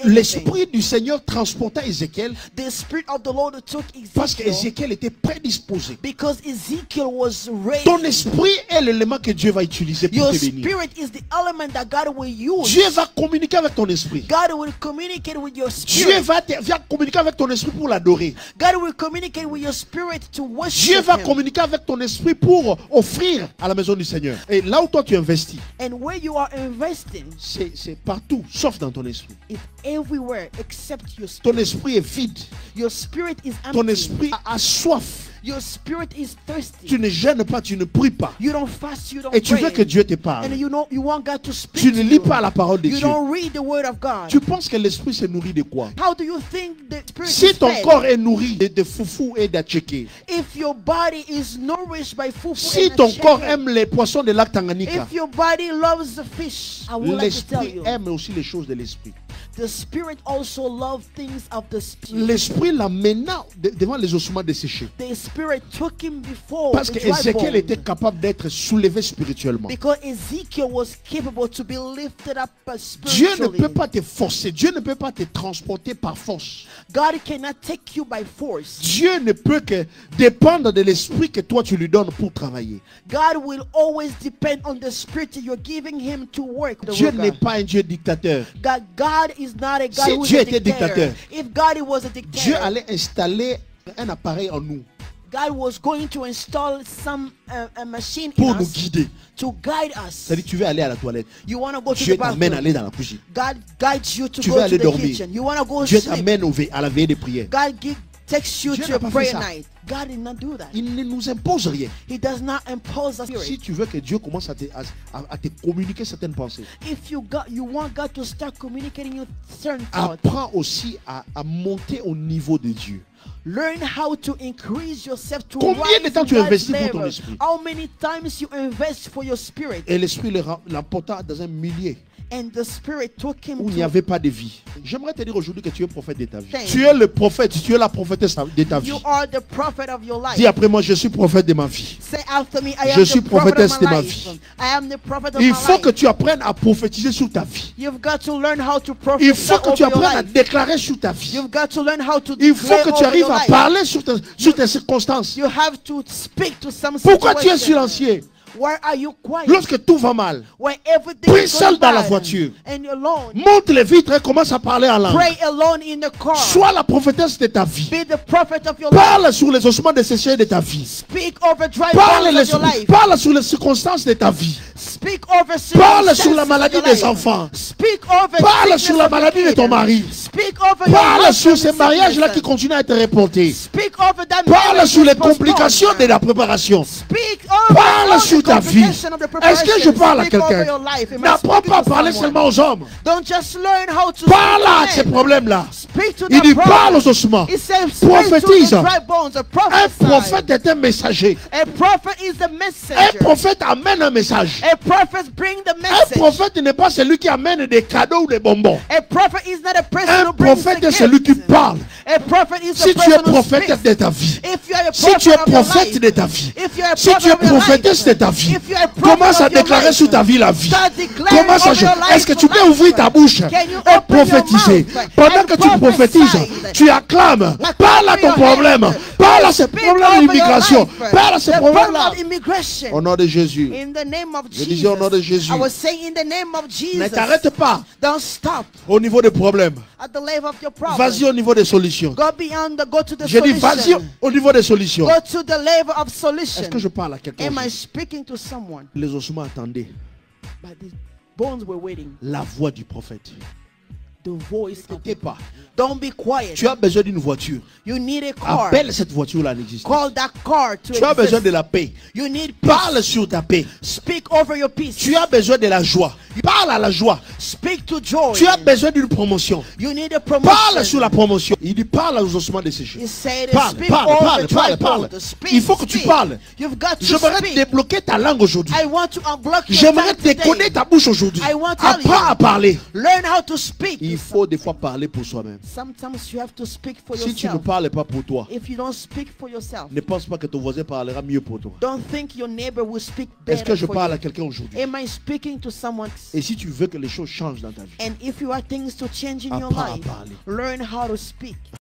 l'esprit du Seigneur transporta Ézéchiel The Spirit of the Lord took parce Ezekiel qu'Ézéchiel était prédisposé. because Ezekiel was ready. Ton esprit est l'élément que Dieu va utiliser pour Your te bénir. spirit is the element that God will use. Dieu va communiquer avec ton esprit. God will communicate with your Dieu spirit. va communiquer avec ton esprit pour l'adorer. God will communicate with your spirit to worship Dieu va Him. communiquer avec ton esprit pour offrir à la maison du Seigneur. Et là où toi tu investis, And where you are investing, c'est partout, sauf dans ton esprit. it's everywhere except your Ton spirit. esprit est vide. Your spirit is Ton empty. esprit a soif. Your spirit is thirsty. Tu ne jeûnes pas, tu ne pries pas. You don't fast, you don't Et tu veux pray. que Dieu te parle. And you want God to speak Tu to ne lis you. pas la parole de You Dieu. don't read the word of God. Tu penses que l'esprit se nourrit de quoi? How do you think the spirit Si is ton fed? corps est nourri de foufou et d'atchéké, If your body is nourished by fufu si and ton corps chicken, aime les poissons de lac Tanganyika, if your body loves the fish, I would like to tell l'esprit you, aime aussi les choses de l'esprit. the spirit also loves things of the spirit. L'esprit l'amena devant les ossements desséchés. The spirit took him before Parce the que dry Ézéchiel bone, était capable d'être soulevé spirituellement. because Ezekiel was capable to be lifted up Dieu ne spiritually. peut pas te forcer. Dieu ne peut pas te transporter par force. God cannot take you by force. Dieu ne peut que dépendre de l'esprit que toi tu lui donnes pour travailler. God will always depend on the spirit you're giving him to work. The Dieu work n'est God. pas un Dieu dictateur. God is not a God Si who is Dieu a était dictator. dictateur, If God was a Dieu dictator, allait installer un appareil en nous God was going to install some a machine in pour nous us guider. to guide us. C'est-à-dire tu veux aller à la toilette. You want to go to Dieu the t'amène à aller bathroom. dans la cuisine. God guides you to Tu go veux to aller the dormir. kitchen. You want to go Dieu sleep. t'amène à la veille de prière. God takes you Dieu to n'a a pas fait prayer ça. night. God did not do that. Il ne nous impose rien. He does not impose a Si spirit. tu veux que Dieu commence à te communiquer certaines pensées, If you want God to start communicating you certain thoughts, apprends aussi à monter au niveau de Dieu. learn how to increase yourself to Combien de rise temps in tu God's investis pour ton level. esprit? How many times you invest for your spirit? Et l'esprit l'emporta dans un millier And the spirit took him où il n'y to avait pas de vie. J'aimerais te dire aujourd'hui que tu es prophète de ta vie. Thank Tu es le prophète, tu es la prophétesse de ta vie. you are the prophet of your life. Dis après moi, je suis prophète de ma vie. Say after me, I Je am suis the prophet prophétesse of de my ma life. vie. I am the prophet of Il my faut life. que tu apprennes à prophétiser sur ta vie. You've got to learn how to Il prophesy faut que over tu your apprennes à life. déclarer sur ta vie. You've got to learn how to Il faut declare que tu over arrives your à life. parler sur tes circonstances. You have to speak to some Pourquoi tu es situation. silencieux? Why are you quiet? Lorsque tout va mal, When everything prie is seul going dans la bad voiture. and you're alone, Monte les vitres et commence à parler en langue. pray alone in the car. Sois la prophétesse de ta vie. Be the prophet of your life. Parle sur les ossements desséchés de ta vie. Speak over dry Parle, bones of your life. parle sur les circonstances de ta vie. Speak over Parle circumstances sur la of maladie your des life. enfants. Speak over Parle sickness sur la of your maladie de ton kid. mari. Speak over your Parle sur husband's ces mariages-là qui sickness. continuent à être reportés. Speak over that Parle marriage sur les that's postponed. complications de la préparation. Speak over Parle all sur the ta vie. complications of the Est-ce que je preparation. parle à Speak over quelqu'un? your life. Am I N'apprends speaking pas à to parler someone? seulement aux hommes. Don't just learn how to Parle à speak ces to men. problèmes-là. Speak to Il the dit parle aux problem. ossements. He says speak Prophétise. to the dry bones. A Un prophesy. prophète est un messager. A prophet is the Un messenger. prophète amène un message. A prophet bring the Un message. prophète n'est pas celui qui amène des cadeaux ou des bonbons. A prophet is not a person Un who brings prophète the est celui qui gifts. parle. A prophet is Si the tu es person who prophète speaks. de ta vie, If you are a si tu prophet es of your prophète life, de ta vie, if you are a si tu es prophet of your prophétesse de life, ta vie, if you are a prophet commence à of your déclarer life, sur ta vie la vie. start declaring Commence à over your life Est-ce que tu for peux life. ouvrir ta bouche Can you et open your prophétiser? mouth Pendant and que tu prophétises, prophesy? tu acclames. Parle à ton problème. Parle à ces Speak problèmes over d'immigration. your life. Parle à ces The problèmes-là. problem of immigration. Au nom de Jésus. In the name of Je disais au nom de Jesus. Jésus. I was saying in the name of Ne Jesus. t'arrête pas Don't stop au niveau des problèmes. at the level of your problem. Vas-y au niveau des solutions. Go beyond go to the Je dis vas-y solution. au niveau des solutions. Go to the level of solution. Est-ce que je parle à quelqu'un? Am I speaking to someone? Les ossements attendaient But the bones were waiting. la voix du prophète. The voice Ne of t'es pas. Don't be quiet. Tu as besoin d'une voiture. You need a car. Appelle cette voiture-là à l'existence. Call that car to Tu as besoin exist. de la paix. You need peace. Parle sur ta paix. Speak over your peace. Tu as besoin de la joie. Parle à la joie. Speak to joy. Tu as besoin d'une promotion. You need a promotion. Parle sur la promotion. Il dit parle aux ossements desséchés. He said, Parle, speak parle, over parle, dry parle, bones. parle. Speak, Il faut que tu speak. parles. You've got to J'aimerais speak. débloquer ta langue aujourd'hui. I want to unblock your J'aimerais tongue today. déconner ta bouche aujourd'hui. I want to tell Apprends you. à parler. Learn how to speak. Il faut des fois parler pour soi-même. Sometimes you have to speak for Si tu ne yourself. parles pas pour toi, If you don't speak for yourself, ne pense pas que ton voisin parlera mieux pour toi. don't think your neighbor will speak Est-ce que better je for parle à you. quelqu'un aujourd'hui? Am I speaking to someone? Et si tu veux que les choses changent dans ta vie, And if you want things to change in your apprends à life, parler. learn how to speak.